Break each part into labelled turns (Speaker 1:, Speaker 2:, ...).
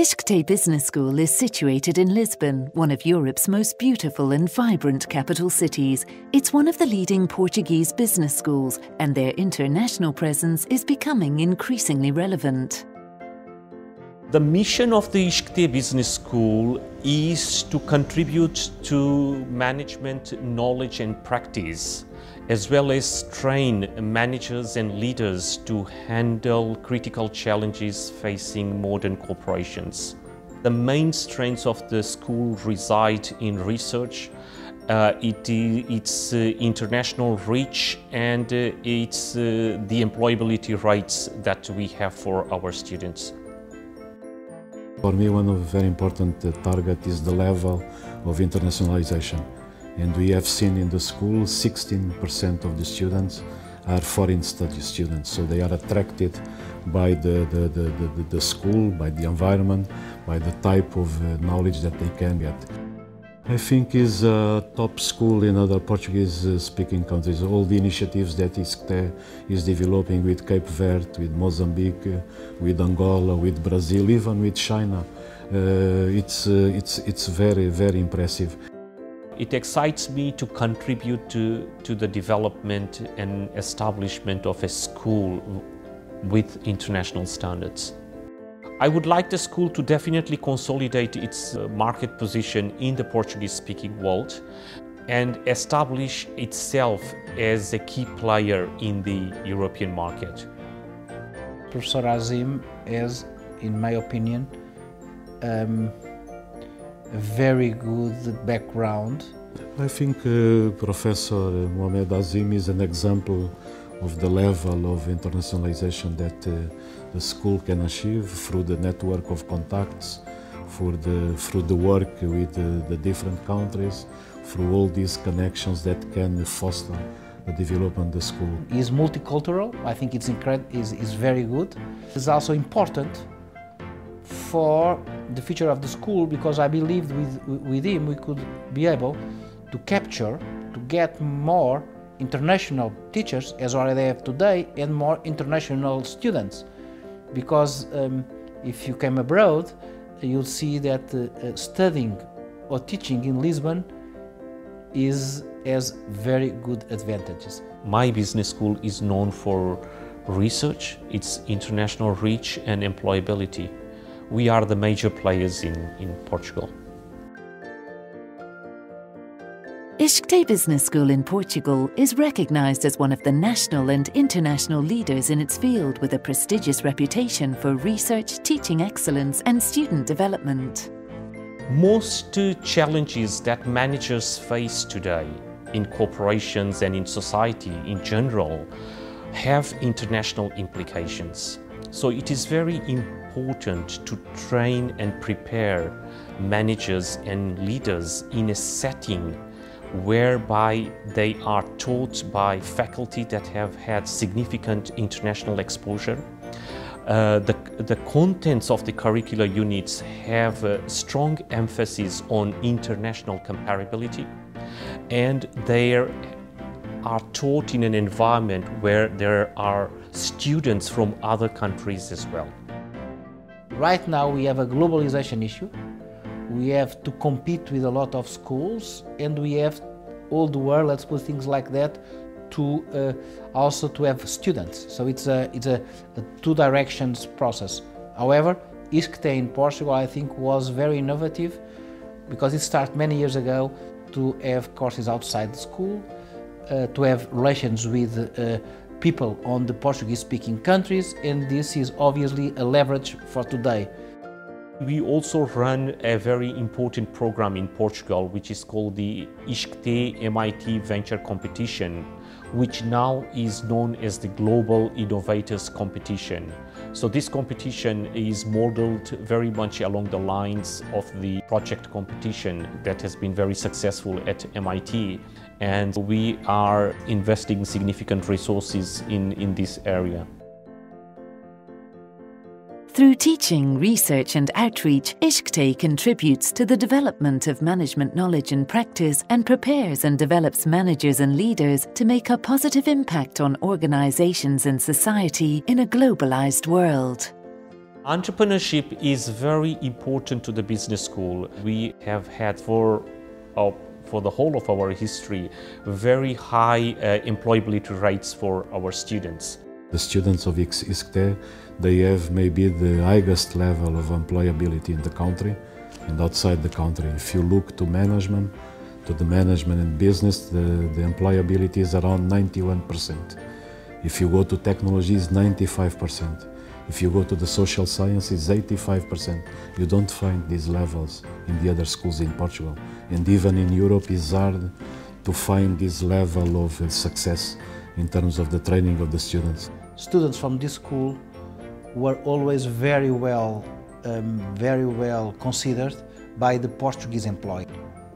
Speaker 1: IBS Business School is situated in Lisbon, one of Europe's most beautiful and vibrant capital cities. It's one of the leading Portuguese business schools, and their international presence is becoming increasingly relevant.
Speaker 2: The mission of the IBS Business School is to contribute to management knowledge and practice, as well as train managers and leaders to handle critical challenges facing modern corporations. The main strengths of the school reside in research, its international reach, and its the employability rates that we have for our students.
Speaker 3: For me, one of the very important target is the level of internationalization. And we have seen in the school 16% of the students are foreign study students. So they are attracted by the school, by the environment, by the type of knowledge that they can get. I think is a top school in other Portuguese-speaking countries. All the initiatives that IBS is developing with Cape Verde, with Mozambique, with Angola, with Brazil, even with China, it's very, very impressive.
Speaker 2: It excites me to contribute to the development and establishment of a school with international standards. I would like the school to definitely consolidate its market position in the Portuguese-speaking world and establish itself as a key player in the European market.
Speaker 4: Professor Azim has, in my opinion, a very good background.
Speaker 3: I think Professor Mohamed Azim is an example of the level of internationalization that the school can achieve through the network of contacts, through the work with the different countries, through all these connections that can foster the development of the school.
Speaker 4: He's multicultural. I think it's very good. It's also important for the future of the school, because I believe with him we could be able to capture, to get more international teachers, as already have today, and more international students. Because if you come abroad, you'll see that studying or teaching in Lisbon has very good advantages.
Speaker 2: My business school is known for research, its international reach and employability. We are the major players in Portugal.
Speaker 1: IBS Business School in Portugal is recognized as one of the national and international leaders in its field, with a prestigious reputation for research, teaching excellence and student development.
Speaker 2: Most challenges that managers face today in corporations and in society in general have international implications. So it is very important to train and prepare managers and leaders in a setting whereby they are taught by faculty that have had significant international exposure. The contents of the curricular units have a strong emphasis on international comparability, and they are taught in an environment where there are students from other countries as well.
Speaker 4: Right now we have a globalization issue. We have to compete with a lot of schools, and we have all the world, let's put things like that, to also to have students. So it's a two directions process. However, IBS in Portugal, I think, was very innovative, because it started many years ago to have courses outside the school, to have relations with people on the Portuguese-speaking countries, and this is obviously a leverage for today.
Speaker 2: We also run a very important program in Portugal, which is called the IBS MIT Venture Competition, which now is known as the Global Innovators Competition. So this competition is modeled very much along the lines of the project competition that has been very successful at MIT. And we are investing significant resources in this area.
Speaker 1: Through teaching, research and outreach, IBS contributes to the development of management knowledge and practice, and prepares and develops managers and leaders to make a positive impact on organizations and society in a globalized world.
Speaker 2: Entrepreneurship is very important to the business school. We have had for the whole of our history very high employability rates for our students.
Speaker 3: The students of ISCTE, they have maybe the highest level of employability in the country and outside the country. If you look to management, to the management and business, the employability is around 91%. If you go to technology, it's 95%. If you go to the social sciences, 85%. You don't find these levels in the other schools in Portugal. And even in Europe, it's hard to find this level of success in terms of the training of the students.
Speaker 4: Students from this school were always very well considered by the Portuguese employer.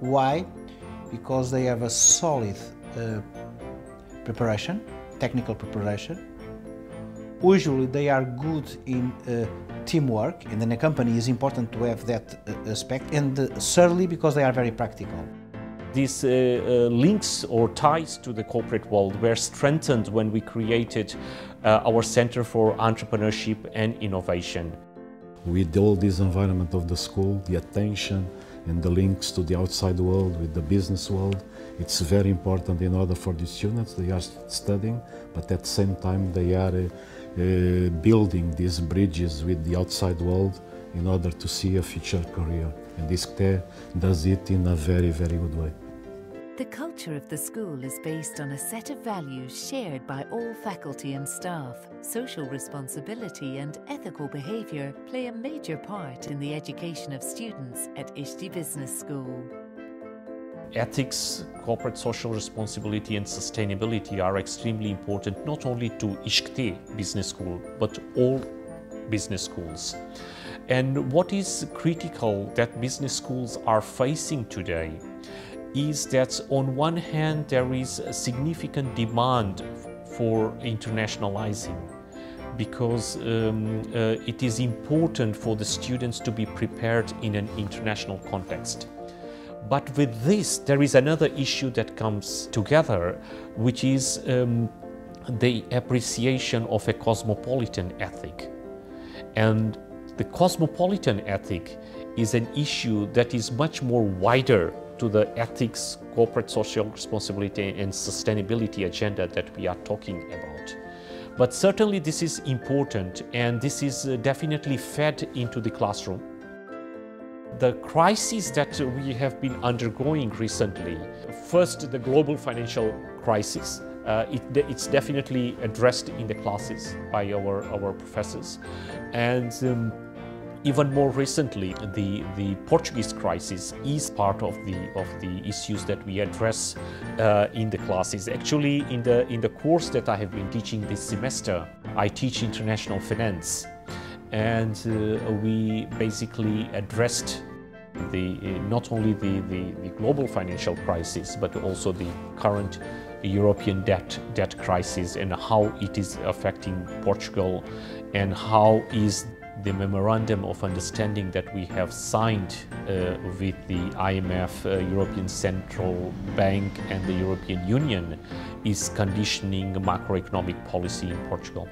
Speaker 4: Why? Because they have a solid preparation, technical preparation. Usually they are good in teamwork, and in a company it's important to have that aspect, and thirdly because they are very practical.
Speaker 2: These links or ties to the corporate world were strengthened when we created our Center for Entrepreneurship and Innovation.
Speaker 3: With all this environment of the school, the attention and the links to the outside world with the business world, it's very important in order for the students. They are studying, but at the same time they are building these bridges with the outside world in order to see a future career. And ISCTE does it in a very, very good way.
Speaker 1: The culture of the school is based on a set of values shared by all faculty and staff. Social responsibility and ethical behaviour play a major part in the education of students at ISCTE Business School.
Speaker 2: Ethics, corporate social responsibility and sustainability are extremely important not only to ISCTE Business School but all business schools. And what is critical that business schools are facing today is that on one hand there is a significant demand for internationalizing, because it is important for the students to be prepared in an international context. But with this, there is another issue that comes together, which is the appreciation of a cosmopolitan ethic. And the cosmopolitan ethic is an issue that is much more wider to the ethics, corporate social responsibility and sustainability agenda that we are talking about. But certainly this is important, and this is definitely fed into the classroom. The crisis that we have been undergoing recently, first the global financial crisis, it's definitely addressed in the classes by our professors, and even more recently the Portuguese crisis is part of the issues that we address in the classes. Actually, in the course that I have been teaching this semester, I teach international finance. And we basically addressed not only the global financial crisis, but also the current European debt crisis and how it is affecting Portugal, and how is the memorandum of understanding that we have signed with the IMF, European Central Bank and the European Union is conditioning macroeconomic policy in Portugal.